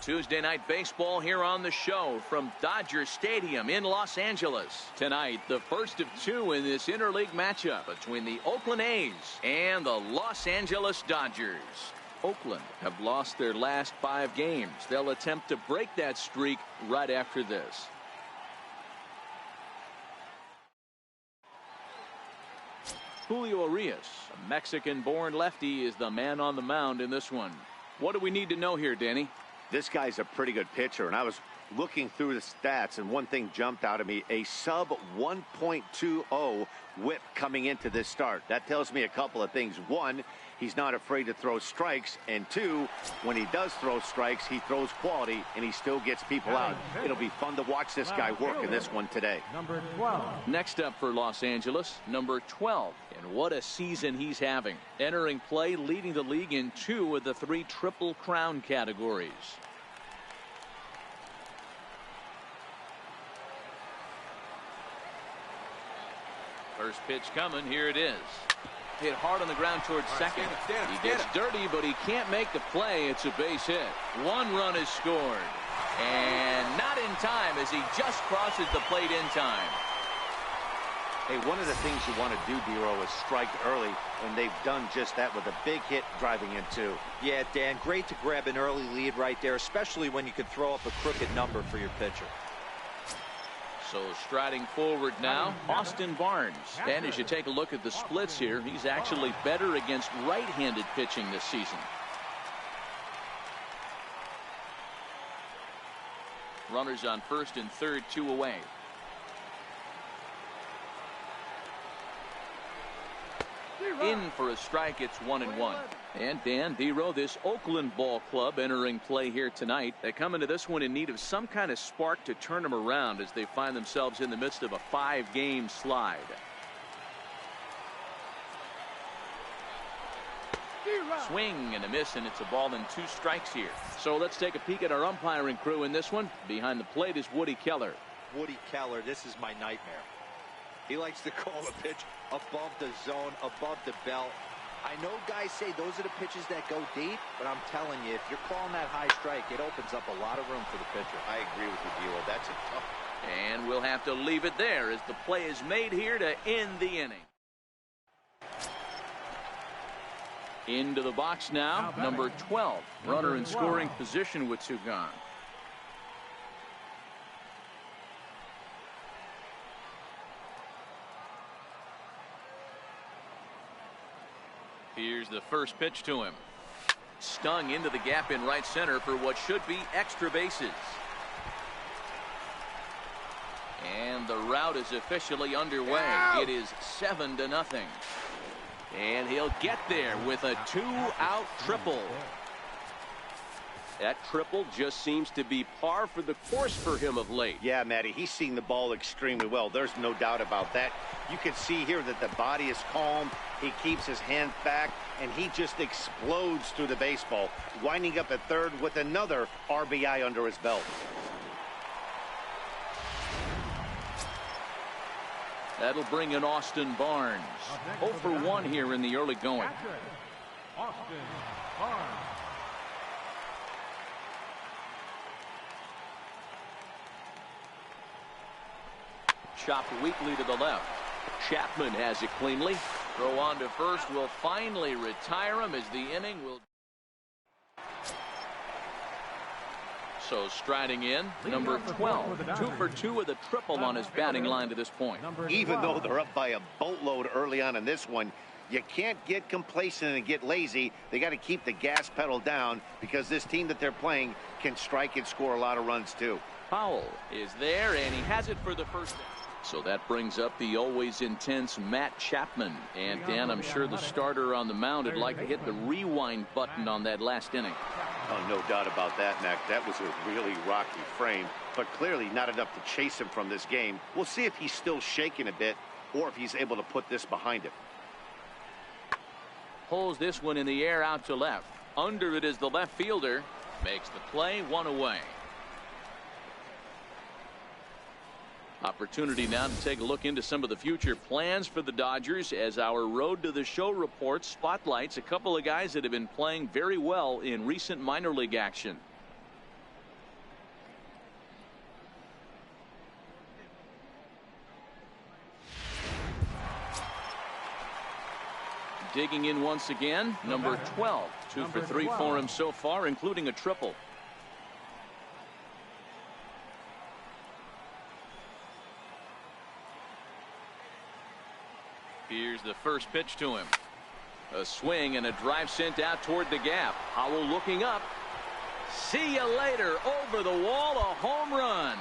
Tuesday Night Baseball here on the show from Dodger Stadium in Los Angeles. Tonight, the first of two in this interleague matchup between the Oakland A's and the Los Angeles Dodgers. Oakland have lost their last 5 games. They'll attempt to break that streak right after this. Julio Urias, a Mexican-born lefty, is the man on the mound in this one. What do we need to know here, Danny? This guy's a pretty good pitcher, and I was looking through the stats, and one thing jumped out at me: a sub 1.20 whip coming into this start. That tells me a couple of things. One, he's not afraid to throw strikes, and two, when he does throw strikes, he throws quality, and he still gets people out. It'll be fun to watch this guy work in this one today. Number 12. Next up for Los Angeles, number 12. And what a season he's having. Entering play, leading the league in 2 of the 3 Triple Crown categories. First pitch coming. Here it is. Hit hard on the ground towards second. He gets dirty, but he can't make the play. It's a base hit. 1 run is scored. And not in time, as he just crosses the plate in time. Hey, one of the things you want to do, Dero, is strike early, and they've done just that with a big hit driving in 2. Yeah, Dan, great to grab an early lead right there, especially when you can throw up a crooked number for your pitcher. So striding forward now, Austin Barnes. And as you take a look at the splits here, he's actually better against right-handed pitching this season. Runners on first and third, 2 away. In for a strike. It's 1-1. And Dan, Dero, this Oakland ball club entering play here tonight. They come into this one in need of some kind of spark to turn them around as they find themselves in the midst of a 5-game slide. Swing and a miss, and it's a ball and 2 strikes here. So let's take a peek at our umpiring crew in this one. Behind the plate is Woody Keller. Woody Keller, this is my nightmare. He likes to call a pitch above the zone, above the belt. I know guys say those are the pitches that go deep, but I'm telling you, if you're calling that high strike, it opens up a lot of room for the pitcher. I agree with you, Dero. That's a tough. And we'll have to leave it there as the play is made here to end the inning. Into the box now, number 12. Runner in scoring position with 2 gone. Here's the first pitch to him. Stung into the gap in right center for what should be extra bases. And the route is officially underway. It is 7-0. And he'll get there with a 2-out triple. That triple just seems to be par for the course for him of late. Yeah, Matty, he's seen the ball extremely well. There's no doubt about that. You can see here that the body is calm. He keeps his hands back, and he just explodes through the baseball, winding up at third with another RBI under his belt. That'll bring in Austin Barnes. 0 for 1 here in the early going. Austin Barnes. Chopped weakly to the left. Chapman has it cleanly. Throw on to first will finally retire him as the inning will. So striding in, number 12. 2 for 2 with a triple on his batting line to this point. Even though they're up by a boatload early on in this one, you can't get complacent and get lazy. They got to keep the gas pedal down because this team that they're playing can strike and score a lot of runs too. Powell is there, and he has it for the first down. So that brings up the always intense Matt Chapman. And Dan, I'm sure the starter on the mound would like to hit the rewind button on that last inning. Oh, no doubt about that, Mac. That was a really rocky frame, but clearly not enough to chase him from this game. We'll see if he's still shaking a bit or if he's able to put this behind him. Pulls this one in the air out to left. Under it is the left fielder. Makes the play, 1 away. Opportunity now to take a look into some of the future plans for the Dodgers as our Road to the Show report spotlights a couple of guys that have been playing very well in recent minor league action. Digging in once again, number 12. 2 for 3 for him so far, including a triple. Here's the first pitch to him. A swing and a drive sent out toward the gap. Howell looking up. See you later. Over the wall, a home run.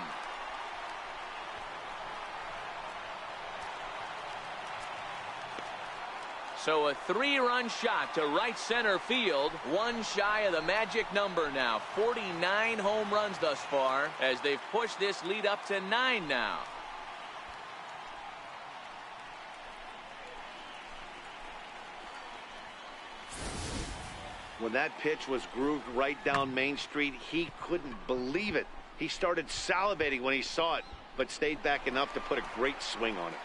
So a 3-run shot to right center field. One shy of the magic number now. 49 home runs thus far as they've pushed this lead up to 9 now. When that pitch was grooved right down Main Street, he couldn't believe it. He started salivating when he saw it, but stayed back enough to put a great swing on it.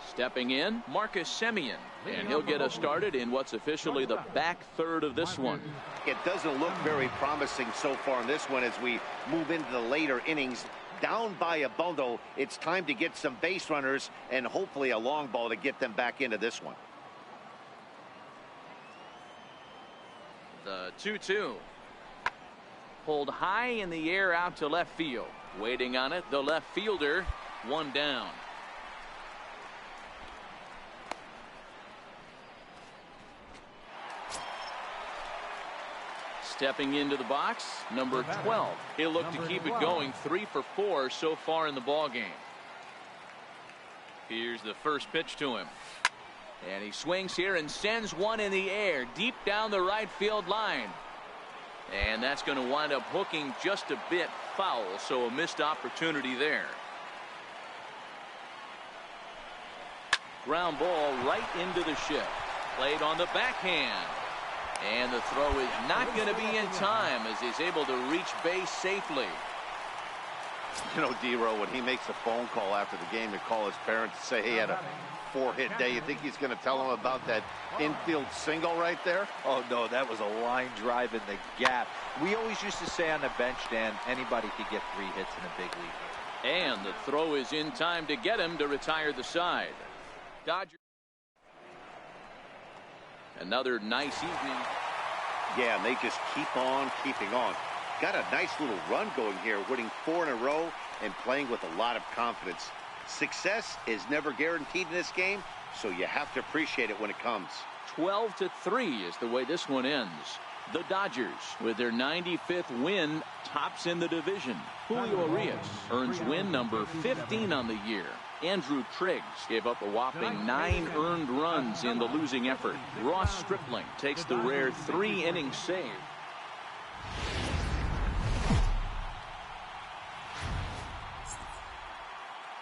Stepping in, Marcus Semien, and he'll get us started in what's officially the back third of this one. It doesn't look very promising so far in this one as we move into the later innings. Down by a bundle, it's time to get some base runners and hopefully a long ball to get them back into this one. The 2-2. Pulled high in the air out to left field. Waiting on it, the left fielder, one down. Stepping into the box, number 12. He'll look to keep it going. 3 for 4 so far in the ball game. Here's the first pitch to him. And he swings here and sends one in the air deep down the right field line. And that's going to wind up hooking just a bit foul, so a missed opportunity there. Ground ball right into the shift. Played on the backhand. And the throw is not going to be in time as he's able to reach base safely. You know, D-Row, when he makes a phone call after the game to call his parents to say he had a 4-hit day, you think he's going to tell them about that infield single right there? Oh, no, that was a line drive in the gap. We always used to say on the bench, Dan, anybody could get 3 hits in a big league. And the throw is in time to get him to retire the side. Dodgers. Another nice evening. Yeah, and they just keep on keeping on. Got a nice little run going here, winning 4 in a row and playing with a lot of confidence. Success is never guaranteed in this game, so you have to appreciate it when it comes. 12-3 is the way this one ends. The Dodgers, with their 95th win, tops in the division. Julio Urias earns win number 15 on the year. Andrew Triggs gave up a whopping 9 earned runs in the losing effort. Ross Stripling takes the rare 3-inning save.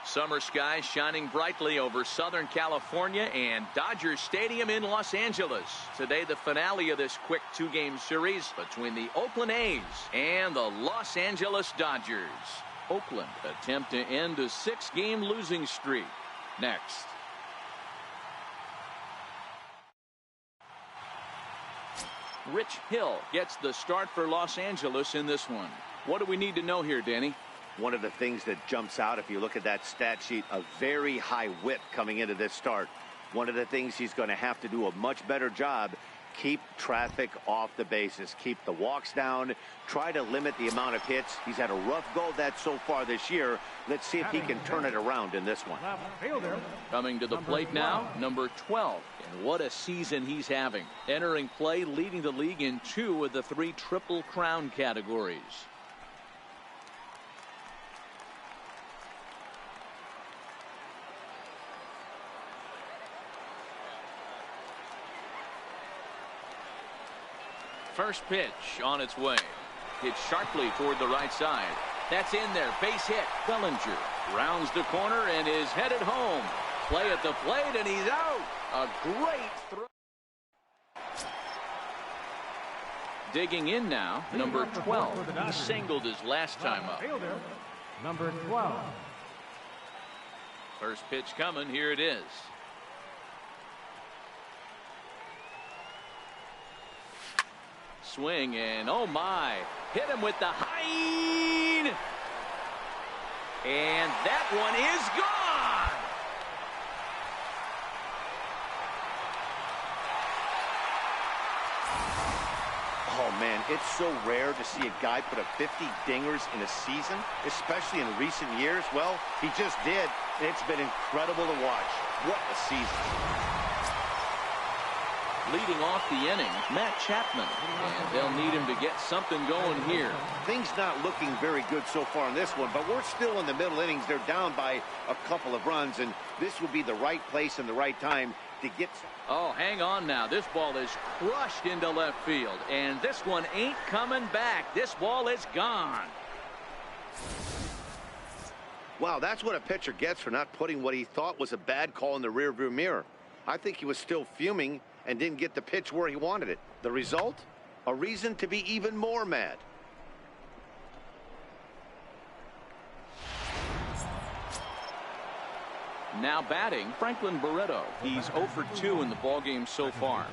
Summer skies shining brightly over Southern California and Dodger Stadium in Los Angeles. Today, the finale of this quick 2-game series between the Oakland A's and the Los Angeles Dodgers. Oakland attempt to end a 6-game losing streak. Next. Rich Hill gets the start for Los Angeles in this one. What do we need to know here, Danny? One of the things that jumps out, if you look at that stat sheet, a very high whip coming into this start. One of the things he's going to have to do a much better job, keep traffic off the bases, keep the walks down, try to limit the amount of hits. He's had a rough go of that so far this year. Let's see if he can turn it around in this one. Coming to the plate now, number 12. And what a season he's having. Entering play, leading the league in 2 of the 3 Triple Crown categories. First pitch on its way. Hit sharply toward the right side. That's in there. Base hit. Bellinger rounds the corner and is headed home. Play at the plate and he's out. A great throw. Digging in now, number 12. He singled his last time up. Number 12. First pitch coming. Here it is. swing, and oh my, hit him with the high. And that one is gone. Oh, man, it's so rare to see a guy put up 50 dingers in a season, especially in recent years. Well, he just did. It's been incredible to watch. What a season. Leading off the inning, Matt Chapman. And they'll need him to get something going here. Things not looking very good so far in this one, but we're still in the middle innings. They're down by a couple of runs, and this would be the right place and the right time to get. Oh, hang on now. This ball is crushed into left field, and this one ain't coming back. This ball is gone. Wow, that's what a pitcher gets for not putting what he thought was a bad call in the rearview mirror. I think he was still fuming and didn't get the pitch where he wanted it. The result? A reason to be even more mad. Now batting, Franklin Barreto. He's 0 for 2 in the ballgame so far.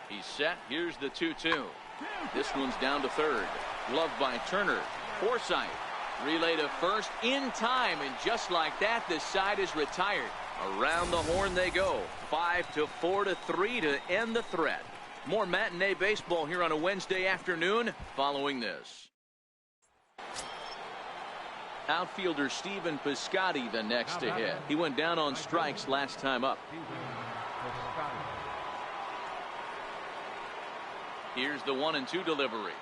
He's set. Here's the 2-2. This one's down to third. Gloved by Turner. Forsythe. Relay to first in time, and just like that, this side is retired. Around the horn they go. 5-4-3 to end the threat. More matinee baseball here on a Wednesday afternoon following this. Outfielder Stephen Piscotty the next to hit. He went down on strikes last time up. Here's the 1-2 delivery.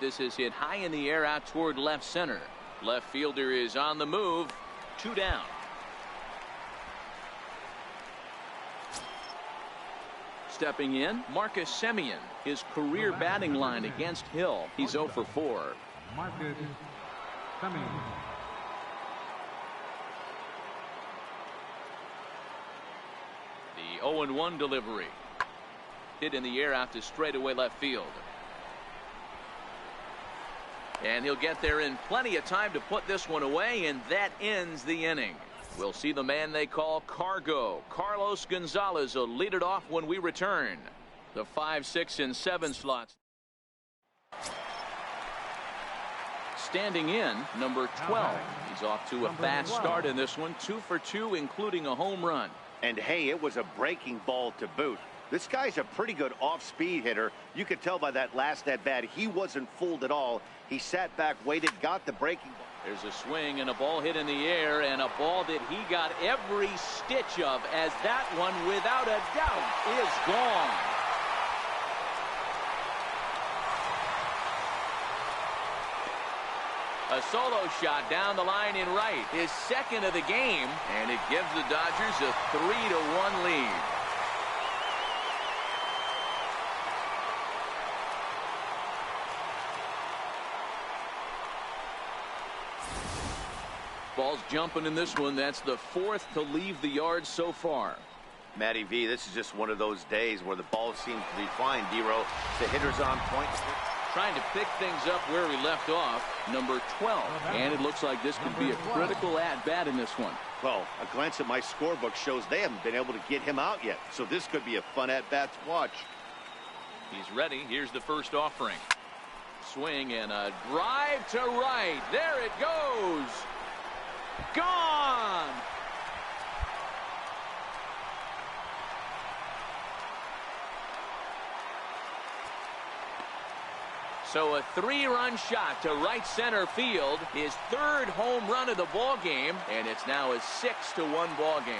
This is hit high in the air out toward left center. Left fielder is on the move. 2 down. Stepping in, Marcus Semien. His career batting line against Hill. He's 0 for 4. Marcus Semien. The 0-1 delivery. Hit in the air out to straightaway left field. And he'll get there in plenty of time to put this one away, and that ends the inning. We'll see the man they call Cargo. Carlos Gonzalez will lead it off when we return. The 5, 6, and 7 slots. Standing in, number 12. He's off to a fast start in this one. 2 for 2, including a home run. And hey, it was a breaking ball to boot. This guy's a pretty good off-speed hitter. You could tell by that last at-bat he wasn't fooled at all. He sat back, waited, got the breaking ball. There's a swing and a ball hit in the air, and a ball that he got every stitch of, as that one, without a doubt, is gone. A solo shot down the line in right. His second of the game, and it gives the Dodgers a 3-1 lead. Ball's jumping in this one. That's the 4th to leave the yard so far. Matty V, this is just one of those days where the ball seems to be flying. D-Row, the hitter's on point. Trying to pick things up where we left off, number 12. And it looks like this could be a critical at-bat in this one. Well, a glance at my scorebook shows they haven't been able to get him out yet. So this could be a fun at-bat to watch. He's ready. Here's the first offering. Swing and a drive to right. There it goes. Gone. So a 3-run shot to right center field, his 3rd home run of the ball game, and it's now a 6-1 ball game.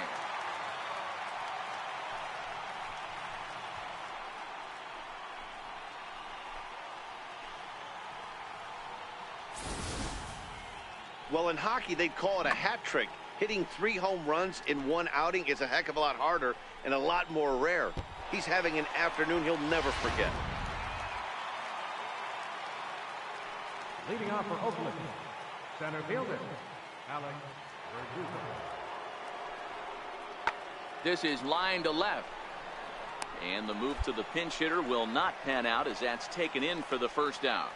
Well, in hockey, they'd call it a hat trick. Hitting 3 home runs in one outing is a heck of a lot harder and a lot more rare. He's having an afternoon he'll never forget. Leading off for Oakland, center fielder, Alex Verdugo. This is line to left. And the move to the pinch hitter will not pan out, as that's taken in for the first out.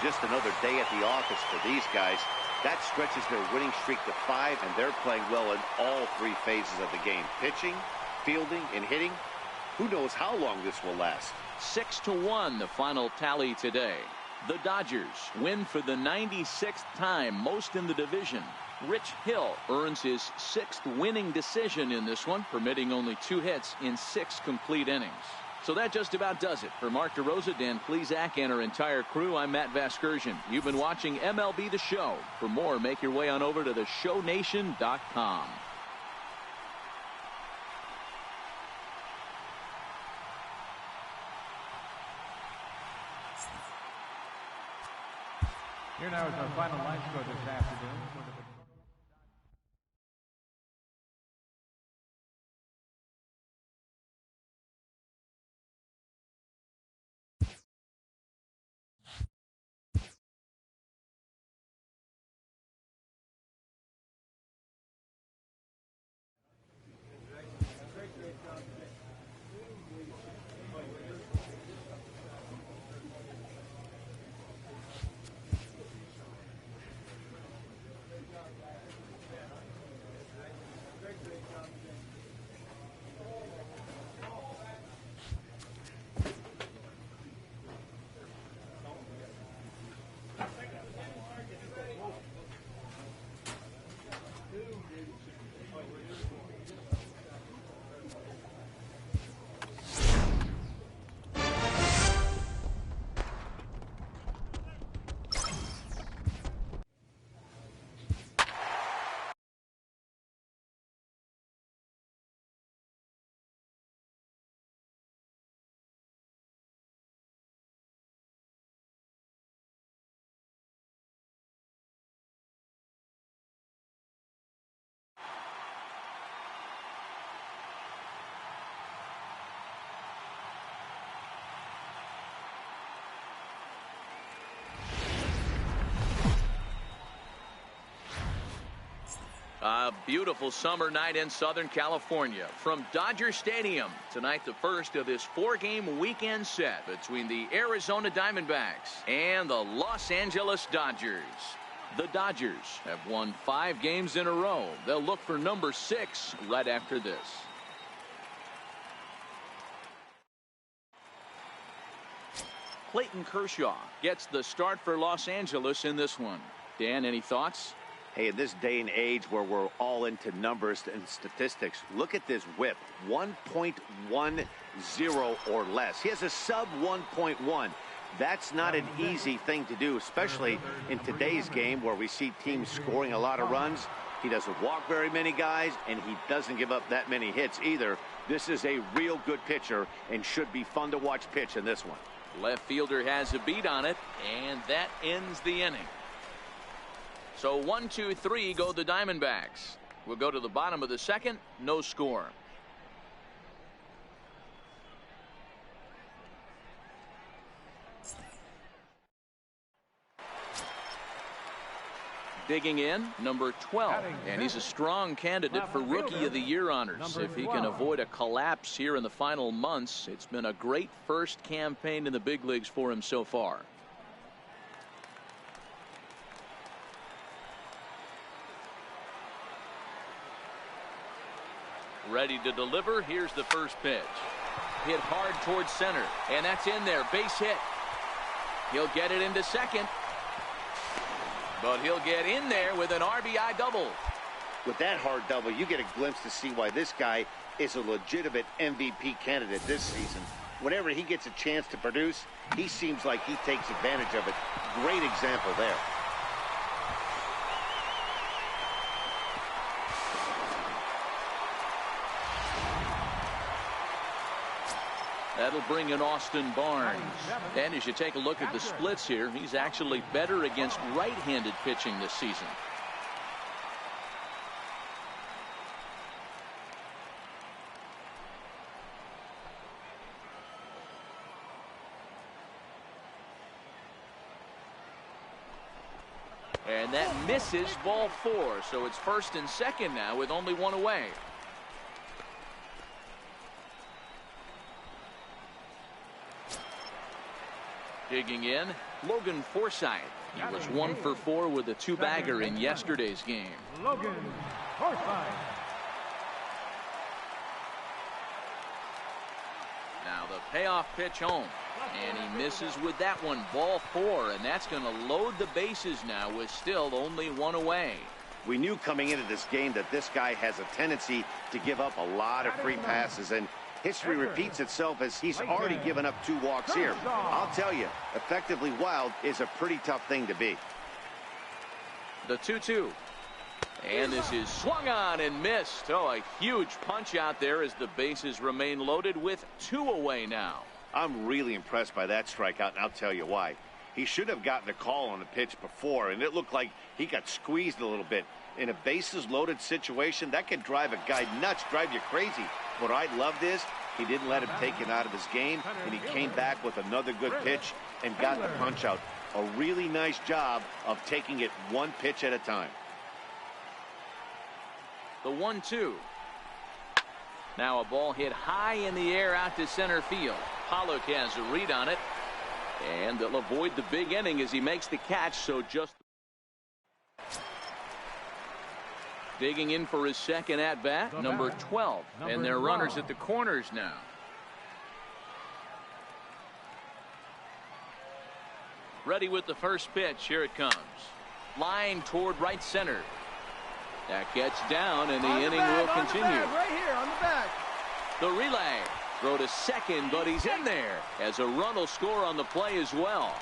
just another day at the office for these guys. That stretches their winning streak to 5, and they're playing well in all 3 phases of the game. Pitching, fielding, and hitting. Who knows how long this will last? 6-1, the final tally today. The Dodgers win for the 96th time, most in the division. Rich Hill earns his 6th winning decision in this one, permitting only 2 hits in 6 complete innings. So that just about does it. For Mark DeRosa, Dan Plesac, and our entire crew, I'm Matt Vasgersian. You've been watching MLB The Show. For more, make your way on over to theshownation.com. Here now is our final line score this afternoon. A beautiful summer night in Southern California from Dodger Stadium. Tonight, the first of this 4-game weekend set between the Arizona Diamondbacks and the Los Angeles Dodgers. The Dodgers have won 5 games in a row. They'll look for number 6 right after this. Clayton Kershaw gets the start for Los Angeles in this one. Dan, any thoughts? Hey, in this day and age where we're all into numbers and statistics, look at this whip, 1.10 or less. He has a sub 1.1. That's not an easy thing to do, especially in today's game where we see teams scoring a lot of runs. He doesn't walk very many guys, and he doesn't give up that many hits either. This is a real good pitcher and should be fun to watch pitch in this one. Left fielder has a beat on it, and that ends the inning. So 1, 2, 3 go the Diamondbacks. We'll go to the bottom of the second. No score. Digging in, number 12, and he's a strong candidate for Rookie of the Year honors. If he can avoid a collapse here in the final months, it's been a great first campaign in the big leagues for him so far. Ready to deliver. Here's the first pitch. Hit hard towards center, and that's in there. Base hit. He'll get it into second, but he'll get in there with an RBI double. With that hard double, you get a glimpse to see why this guy is a legitimate MVP candidate this season. Whenever he gets a chance to produce, he seems like he takes advantage of it. Great example there. That'll bring in Austin Barnes. And as you take a look at the splits here, he's actually better against right-handed pitching this season. And that misses, ball 4. So it's first and second now with only 1 away. Digging in, Logan Forsythe. He was 1 for 4 with a 2-bagger in yesterday's game. Logan Forsythe. Now the payoff pitch home. And he misses with that one. Ball 4, and that's going to load the bases now with still only 1 away. We knew coming into this game that this guy has a tendency to give up a lot of free passes, and history repeats itself as he's already given up 2 walks here. I'll tell you, effectively wild is a pretty tough thing to be. The 2-2. And this is swung on and missed. Oh, a huge punch out there as the bases remain loaded with 2 away now. I'm really impressed by that strikeout, and I'll tell you why. He should have gotten a call on the pitch before, and it looked like he got squeezed a little bit. In a bases-loaded situation, that could drive a guy nuts, drive you crazy. What I loved is he didn't let him take it out of his game, and he came back with another good pitch and got the punch out. A really nice job of taking it 1 pitch at a time. The 1-2. Now a ball hit high in the air out to center field. Pollock has a read on it. And they'll avoid the big inning as he makes the catch, so just digging in for his second at-bat, number 12. And they're runners at the corners now. Ready with the first pitch. Here it comes. Line toward right center. That gets down, and the inning will continue. Right here on the back. The relay. Throw to second, but he's in there as a run will score on the play as well.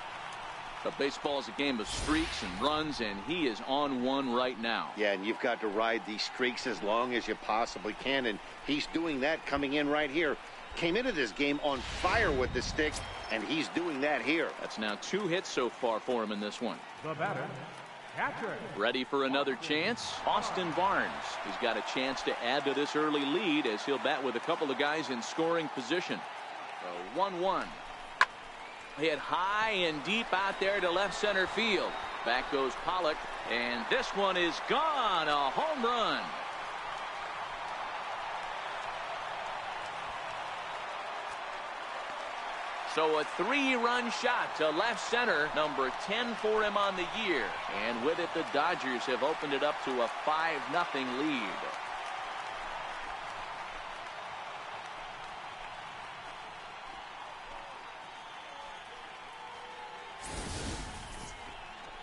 The baseball is a game of streaks and runs, and he is on one right now. Yeah, and you've got to ride these streaks as long as you possibly can, and he's doing that coming in right here. Came into this game on fire with the stick, and he's doing that here. That's now 2 hits so far for him in this one. The batter, catcher. Ready for another chance? Austin Barnes. He's got a chance to add to this early lead as he'll bat with a couple of guys in scoring position. So 1-1. Hit high and deep out there to left center field. Back goes Pollock, and this one is gone. A home run. So a 3-run shot to left center, number 10 for him on the year. And with it, the Dodgers have opened it up to a 5-0 lead.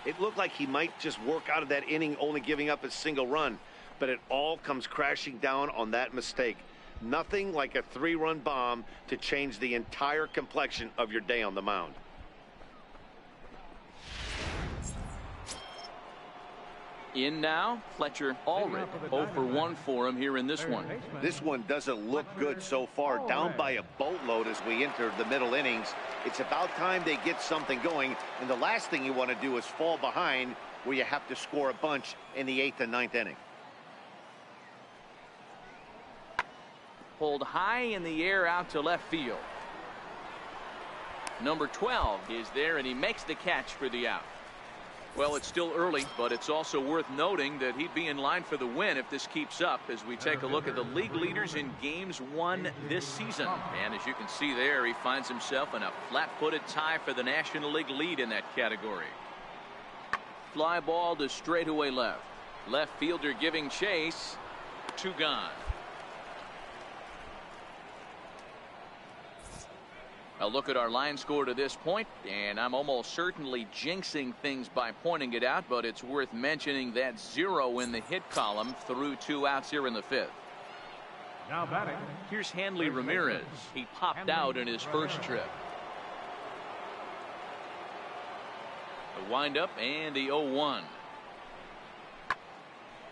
It looked like he might just work out of that inning only giving up a single run, but it all comes crashing down on that mistake. Nothing like a 3-run bomb to change the entire complexion of your day on the mound. In now, Fletcher Ulrich. 0 for 1 for him here in this one. This one doesn't look good so far. Down by a boatload as we enter the middle innings. It's about time they get something going, and the last thing you want to do is fall behind where you have to score a bunch in the 8th and 9th inning. Pulled high in the air out to left field. Number 12 is there, and he makes the catch for the out. Well, it's still early, but it's also worth noting that he'd be in line for the win if this keeps up as we take a look at the league leaders in games won this season. And as you can see there, he finds himself in a flat-footed tie for the National League lead in that category. Fly ball to straightaway left. Left fielder giving chase. 2 gone. A look at our line score to this point, and I'm almost certainly jinxing things by pointing it out, but it's worth mentioning that 0 in the hit column through 2 outs here in the 5th. Now batting. Here's Hanley Ramirez. He popped out in his first trip. The windup and the 0-1.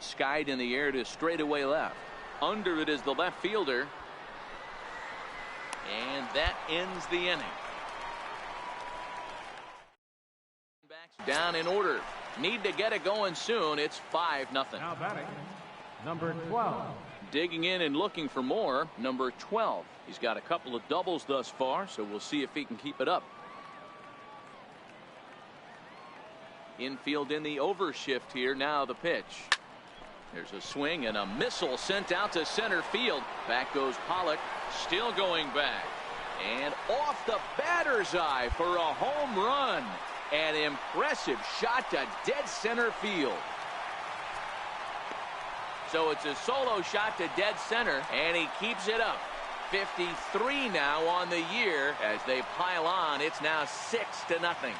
Skied in the air to straightaway left. Under it is the left fielder. And that ends the inning. Down in order. Need to get it going soon. It's 5-0. Now batting, number 12. Digging in and looking for more, number 12. He's got a couple of doubles thus far, so we'll see if he can keep it up. Infield in the overshift here. Now the pitch. There's a swing and a missile sent out to center field. Back goes Pollock, still going back. And off the batter's eye for a home run. An impressive shot to dead center field. So it's a solo shot to dead center, and he keeps it up. 53 now on the year as they pile on. It's now 6-0.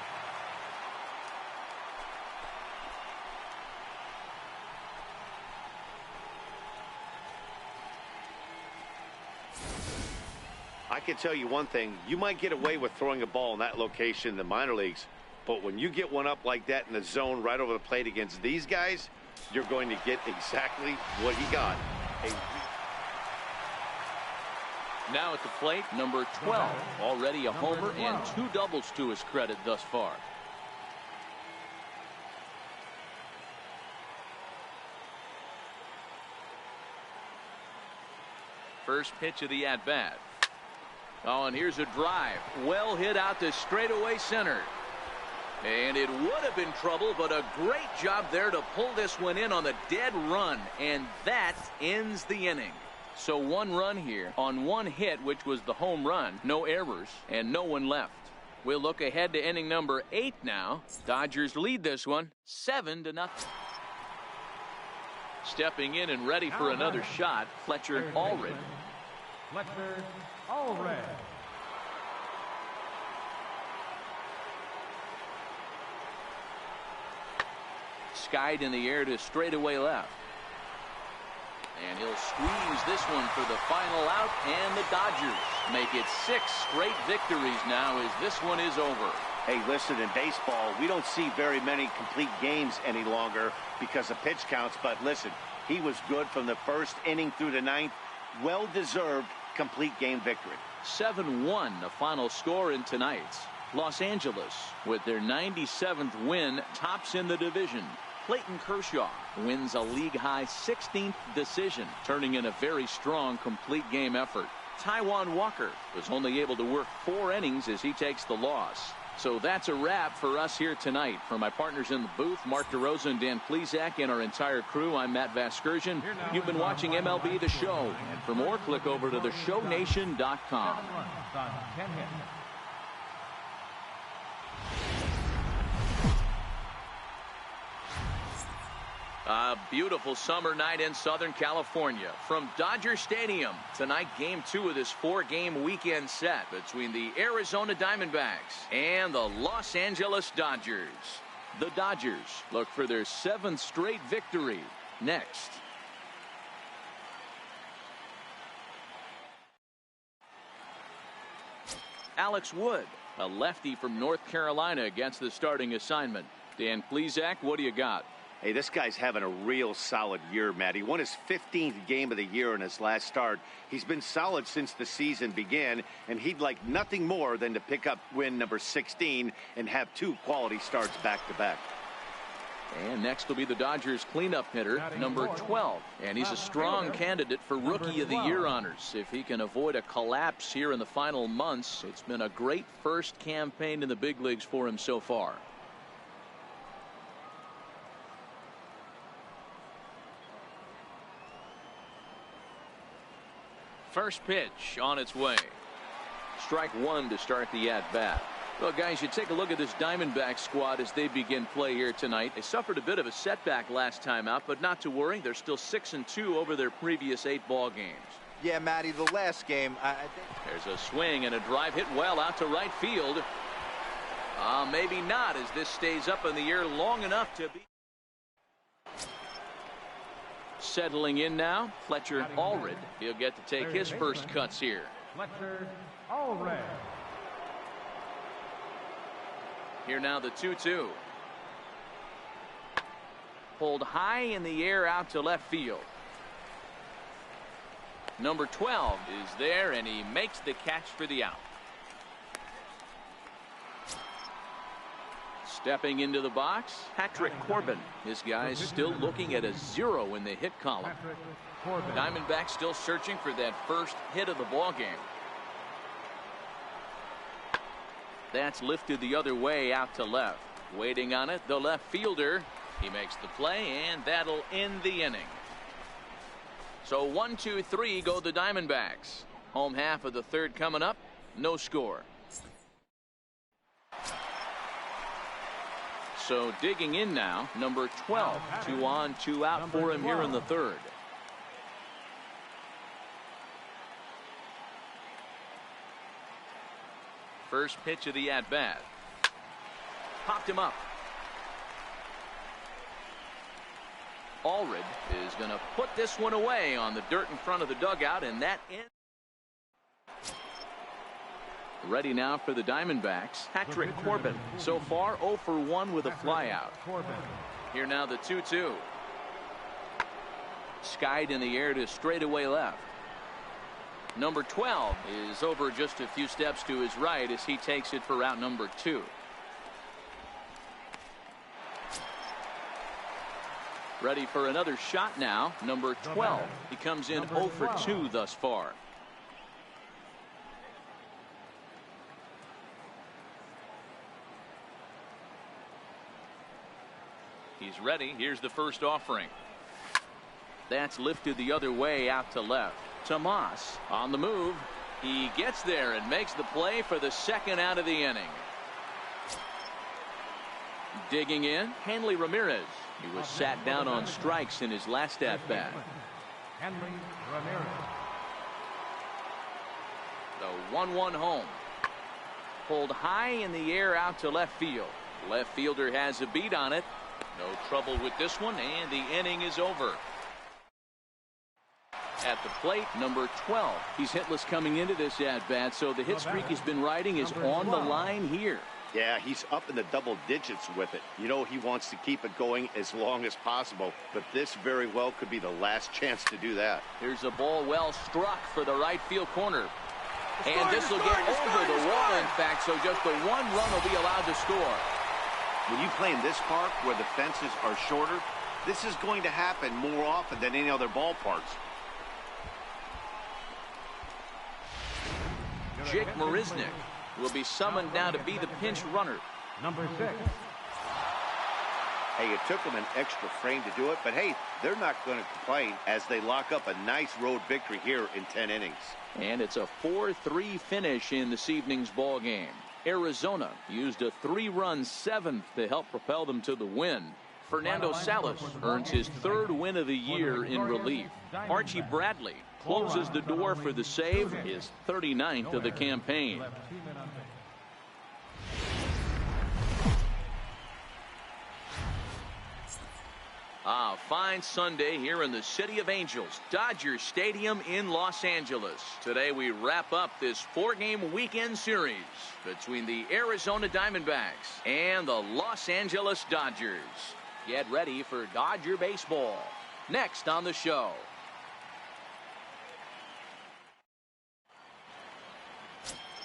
I can tell you one thing. You might get away with throwing a ball in that location in the minor leagues, but when you get one up like that in the zone right over the plate against these guys, you're going to get exactly what he got. Now at the plate, number 12. Already a homer and 2 doubles to his credit thus far. First pitch of the at-bat. Oh, and here's a drive. Well hit out to straightaway center. And it would have been trouble, but a great job there to pull this one in on the dead run. And that ends the inning. So 1 run here on 1 hit, which was the home run. No errors and no one left. We'll look ahead to inning number 8 now. Dodgers lead this one 7-0. Stepping in and ready for another shot, Fletcher Allred. Fletcher Allred. Skied in the air to straightaway left. And he'll squeeze this one for the final out, and the Dodgers make it 6 straight victories now as this one is over. Hey, listen, in baseball, we don't see very many complete games any longer because of pitch counts, but listen, he was good from the first inning through the 9th. Well-deserved complete game victory. 7-1 the final score in tonight's. Los Angeles, with their 97th win, tops in the division. Clayton Kershaw wins a league-high 16th decision, turning in a very strong complete game effort. Taijuan Walker was only able to work 4 innings as he takes the loss. So that's a wrap for us here tonight. For my partners in the booth, Mark DeRosa and Dan Plesac, and our entire crew, I'm Matt Vasgersian. You've been watching MLB The Show. And for more, click over to theshownation.com. A beautiful summer night in Southern California from Dodger Stadium. Tonight, game 2 of this 4-game weekend set between the Arizona Diamondbacks and the Los Angeles Dodgers. The Dodgers look for their 7th straight victory next. Alex Wood, a lefty from North Carolina, against the starting assignment. Dan Plesac, what do you got? Hey, this guy's having a real solid year, Matt. He won his 15th game of the year in his last start. He's been solid since the season began, and he'd like nothing more than to pick up win number 16 and have 2 quality starts back-to-back. And next will be the Dodgers cleanup hitter, number 12. And he's a strong candidate for Rookie of the Year honors. If he can avoid a collapse here in the final months, it's been a great first campaign in the big leagues for him so far. First pitch on its way. Strike 1 to start the at-bat. Well, guys, you take a look at this Diamondback squad as they begin play here tonight. They suffered a bit of a setback last time out, but not to worry. They're still 6-2 over their previous 8 ball games. Yeah, Matty, the last game, I think... There's a swing and a drive hit well out to right field. Maybe not, as this stays up in the air long enough to be... Settling in now, Fletcher Allred. He'll get to take his first cuts here. Fletcher Allred. Here now the 2-2. Pulled high in the air out to left field. Number 12 is there, and he makes the catch for the out. Stepping into the box, Patrick Corbin. This guy's still looking at a 0 in the hit column. Diamondbacks still searching for that first hit of the ball game. That's lifted the other way out to left. Waiting on it, the left fielder. He makes the play, and that'll end the inning. So 1-2-3 go the Diamondbacks. Home half of the 3rd coming up. no score. So digging in now, number 12. 2 on, 2 out for him here in the third. First pitch of the at-bat. Popped him up. Allred is going to put this one away on the dirt in front of the dugout, and that ends. Ready now for the Diamondbacks, Patrick Corbin. So far 0 for 1 with a flyout. Here now the 2-2. Skied in the air to straightaway left. Number 12 is over just a few steps to his right as he takes it for route number 2. Ready for another shot now. Number 12. He comes in 0 for 2 thus far. He's ready. Here's the first offering. That's lifted the other way out to left. Tomas on the move. He gets there and makes the play for the second out of the inning. Digging in, Hanley Ramirez. He was sat down on strikes in his last at-bat. Hanley Ramirez. The 1-1 home. Pulled high in the air out to left field. Left fielder has a beat on it. No trouble with this one, and the inning is over. At the plate, number 12. He's hitless coming into this at-bat, so the hit streak he's been riding is on the line here. Yeah, he's up in the double digits with it. You know he wants to keep it going as long as possible, but this very well could be the last chance to do that. Here's a ball well struck for the right field corner. And this will get over the wall, in fact, so just the 1 run will be allowed to score. When you play in this park where the fences are shorter, this is going to happen more often than any other ballparks. Jake Marisnick will be summoned now to be the pinch runner. Number 6. Hey, it took them an extra frame to do it, but hey, they're not going to complain as they lock up a nice road victory here in 10 innings. And it's a 4-3 finish in this evening's ball game. Arizona used a 3-run 7th to help propel them to the win. Fernando Salas earns his 3rd win of the year in relief. Archie Bradley closes the door for the save, his 39th of the campaign. A fine Sunday here in the City of Angels, Dodger Stadium in Los Angeles. Today we wrap up this 4-game weekend series between the Arizona Diamondbacks and the Los Angeles Dodgers. Get ready for Dodger baseball. Next on the show.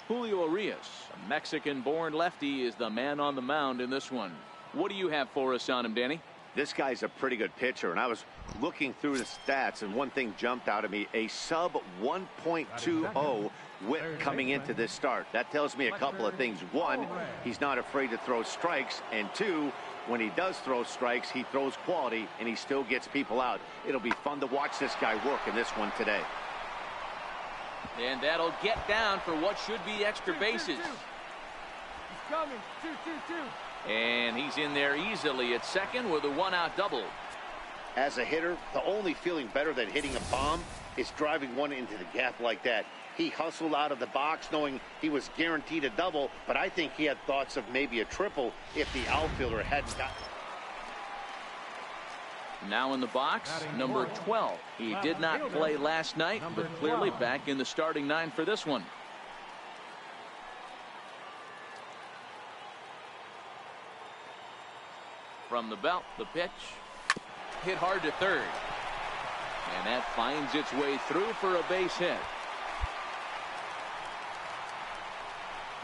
Julio Urias, a Mexican-born lefty, is the man on the mound in this one. What do you have for us on him, Danny? This guy's a pretty good pitcher, and I was looking through the stats, and one thing jumped out at me, a sub 1.20 whip coming into this start. That tells me a couple of things. One, he's not afraid to throw strikes, and two, when he does throw strikes, he throws quality, and he still gets people out. It'll be fun to watch this guy work in this one today. And that'll get down for what should be extra bases. He's coming. 2-2-2. And he's in there easily at second with a 1-out double. As a hitter, the only feeling better than hitting a bomb is driving one into the gap like that. He hustled out of the box knowing he was guaranteed a double, but I think he had thoughts of maybe a triple if the outfielder hadn't got. Now in the box, number 12. He did not play last night, but clearly back in the starting 9 for this one. From the belt, the pitch. Hit hard to third. And that finds its way through for a base hit.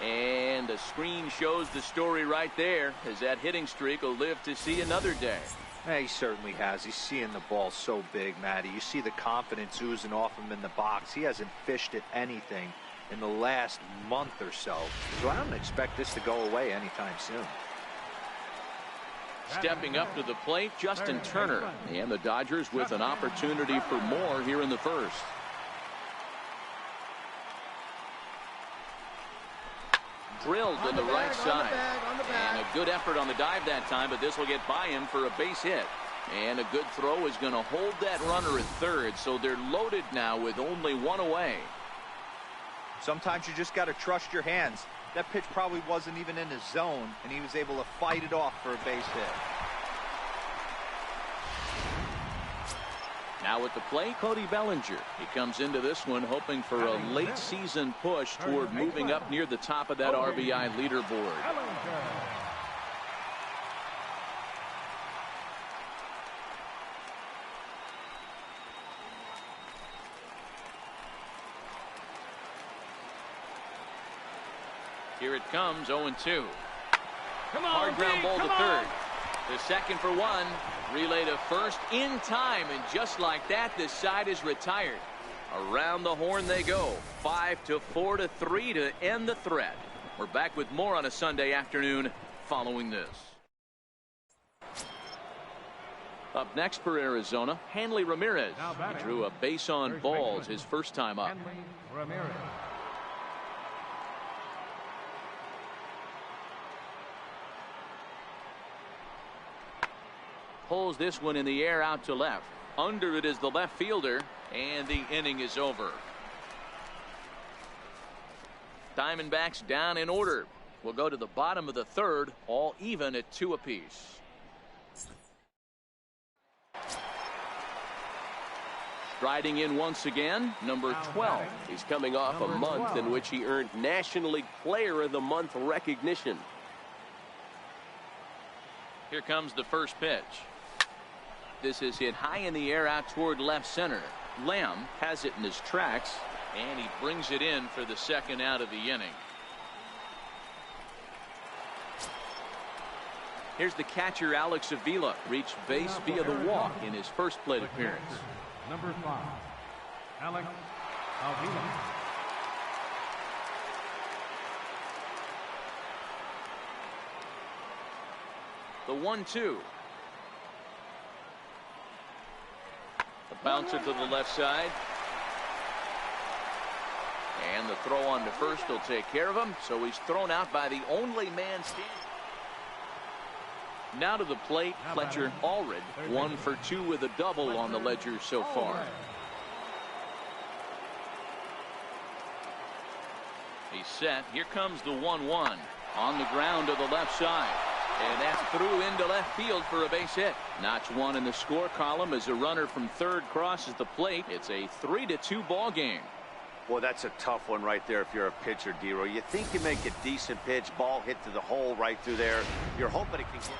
And the screen shows the story right there, as that hitting streak will live to see another day. Yeah, he certainly has. He's seeing the ball so big, Matty. You see the confidence oozing off him in the box. He hasn't fished at anything in the last month or so. So I don't expect this to go away anytime soon. Stepping up to the plate, Justin Turner. And the Dodgers with an opportunity for more here in the first. drilled to the right side. And a good effort on the dive that time, but this will get by him for a base hit. And a good throw is going to hold that runner at third, so they're loaded now with only one away. Sometimes you just got to trust your hands. That pitch probably wasn't even in his zone, and he was able to fight it off for a base hit. Now at the plate, Cody Bellinger. He comes into this one hoping for a late season push toward moving up near the top of that RBI leaderboard. Here it comes, 0-2. Hard ground ball to third. The second for one. Relay to first in time, and just like that, this side is retired. Around the horn they go. 5-4-3 to end the threat. We're back with more on a Sunday afternoon following this. Up next for Arizona, Hanley Ramirez. He drew a base on balls his first time up. Hanley Ramirez. Pulls this one in the air out to left. Under it is the left fielder, and the inning is over. Diamondbacks down in order. We'll go to the bottom of the third, all even at 2 apiece. Striding in once again, number 12. He's coming off a month in which he earned National League Player of the Month recognition. Here comes the first pitch. This is hit high in the air out toward left center. Lamb has it in his tracks, and he brings it in for the second out of the inning. Here's the catcher, Alex Avila, reached base via the walk in his first plate appearance. Number 5, Alex Avila. The 1-2. The bouncer to the left side. And the throw on to first will take care of him. So he's thrown out by the only man standing. Now to the plate, Fletcher Allred, 1 for 2 with a double on the ledger so far. He's set. Here comes the 1-1 on the ground to the left side. And that's through into left field for a base hit. Notch 1 in the score column as a runner from third crosses the plate. It's a 3-2 ball game. Well, that's a tough one right there if you're a pitcher, D-Roy. You think you make a decent pitch, ball hit to the hole right through there. You're hoping it can get.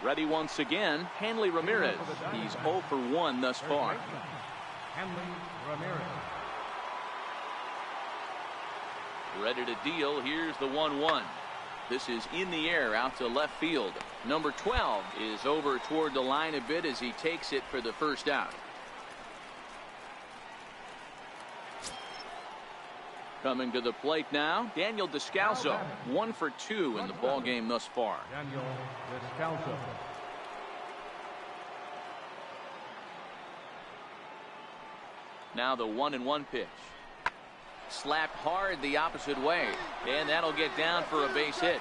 Ready once again, Hanley Ramirez. He's 0 for 1 thus far. Hanley Ramirez. Ready to deal. Here's the 1-1. This is in the air out to left field. Number 12 is over toward the line a bit as he takes it for the first out. Coming to the plate now, Daniel Descalso, 1 for 2 in the ball game thus far. Daniel Descalso. Now the 1-1 pitch. Slapped hard the opposite way, and that'll get down for a base hit.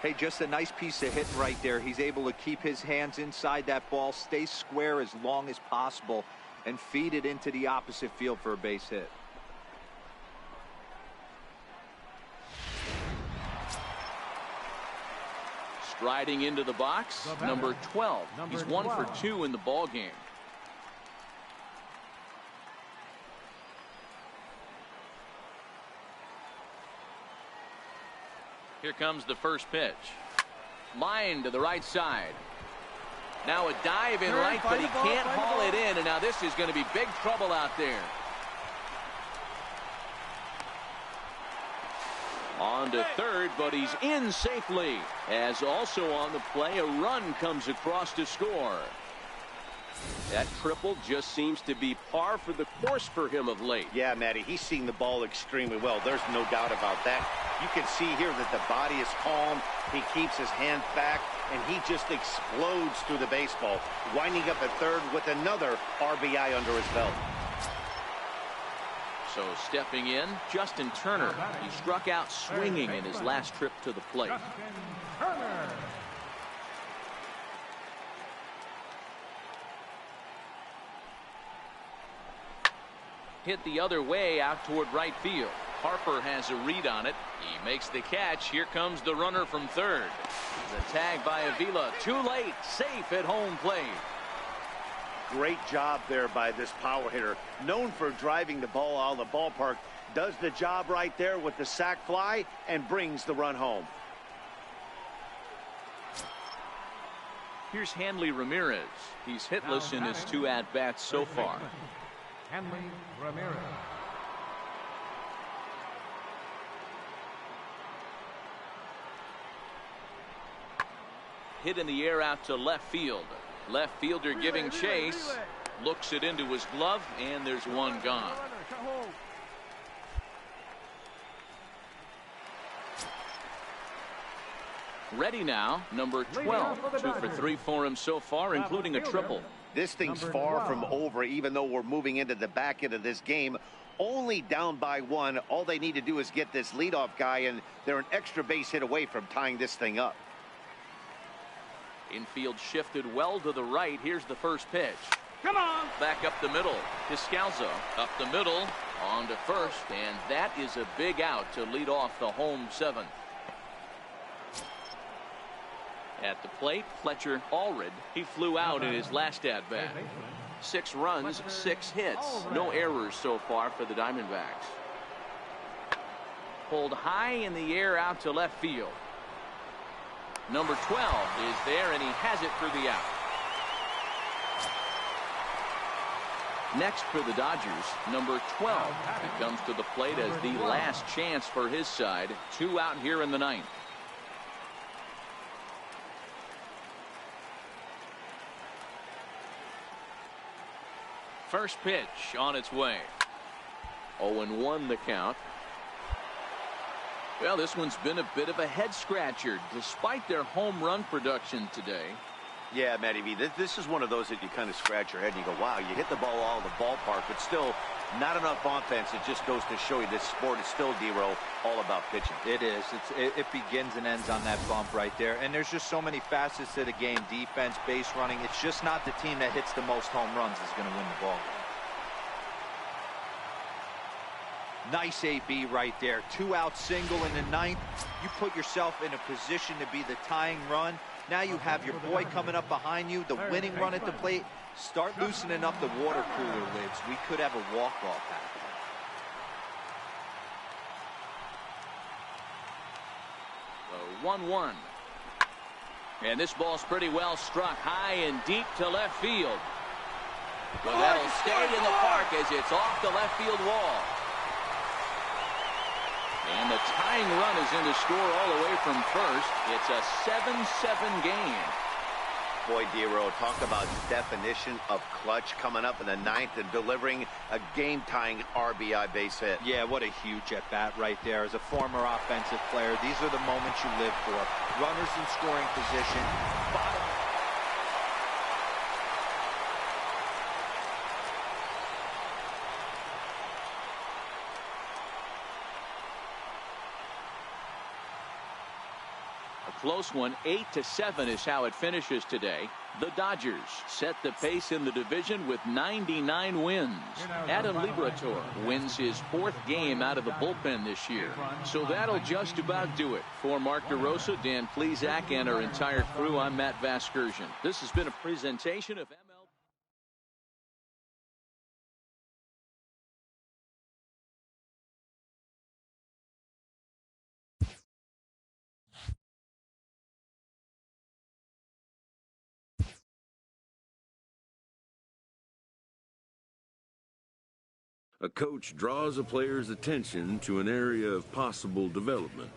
Hey, just a nice piece of hitting right there. He's able to keep his hands inside that ball, stay square as long as possible, and feed it into the opposite field for a base hit. Striding into the box, number 12. He's 1 for 2 in the ball game. Here comes the first pitch. Line to the right side. Now a dive in right, but he can't haul it in, and now this is going to be big trouble out there. On to third, but he's in safely. As also on the play, a run comes across to score. That triple just seems to be par for the course for him of late. Yeah, Matty, he's seen the ball extremely well. There's no doubt about that. You can see here that the body is calm. He keeps his hands back, and he just explodes through the baseball, winding up at third with another RBI under his belt. So stepping in, Justin Turner. He struck out swinging in his last trip to the plate. Justin Turner. Hit the other way out toward right field. Harper has a read on it. He makes the catch. Here comes the runner from third. The tag by Avila. Too late. Safe at home plate. Great job there by this power hitter. Known for driving the ball out of the ballpark. Does the job right there with the sac fly and brings the run home. Here's Hanley Ramirez. He's hitless in his 2 at-bats so far. Hanley Ramirez. Hit in the air out to left field. Left fielder giving chase. Looks it into his glove, and there's one gone. Ready now, number 12. 2 for 3 for him so far, including a triple. This thing's far from over, even though we're moving into the back end of this game. Only down by 1. All they need to do is get this leadoff guy, and they're an extra base hit away from tying this thing up. Infield shifted well to the right. Here's the first pitch. Come on! Back up the middle. Descalzo up the middle, on to first, and that is a big out to lead off the home 7th. At the plate, Fletcher Allred. He flew out in his last at-bat. 6 runs, 6 hits. No errors so far for the Diamondbacks. Pulled high in the air out to left field. Number 12 is there, and he has it for the out. Next for the Dodgers, number 12. He comes to the plate as the last chance for his side. 2 out here in the 9th. First pitch on its way. 0-1 the count. Well, this one's been a bit of a head scratcher despite their home run production today. Yeah, Matty V, this is one of those that you kind of scratch your head and you go, wow, you hit the ball all of the ballpark, but still not enough offense. It just goes to show you this sport is still, D-Row, all about pitching. It is. It begins and ends on that bump right there. And there's just so many facets to the game. Defense, base running. It's just not the team that hits the most home runs is going to win the ball game. Nice AB right there. 2-out single in the 9th. You put yourself in a position to be the tying run. Now you have your boy coming up behind you, the winning run at the plate. Start loosening up the water cooler lids. We could have a walk-off happen. 1-1. And this ball's pretty well struck high and deep to left field. Well, that'll stay in the park as it's off the left field wall. And the tying run is in to score all the way from first. It's a 7-7 game. Boy, D-Row, talk about definition of clutch coming up in the 9th and delivering a game-tying RBI base hit. Yeah, what a huge at-bat right there. As a former offensive player, these are the moments you live for. Runners in scoring position. Close one. 8-7 is how it finishes today. The Dodgers set the pace in the division with 99 wins. Adam Liberatore wins his 4th game out of the bullpen this year. So that'll just about do it. For Mark DeRosa, Dan Plesac, and our entire crew, I'm Matt Vasgersian. This has been a presentation of MLB. A coach draws a player's attention to an area of possible development.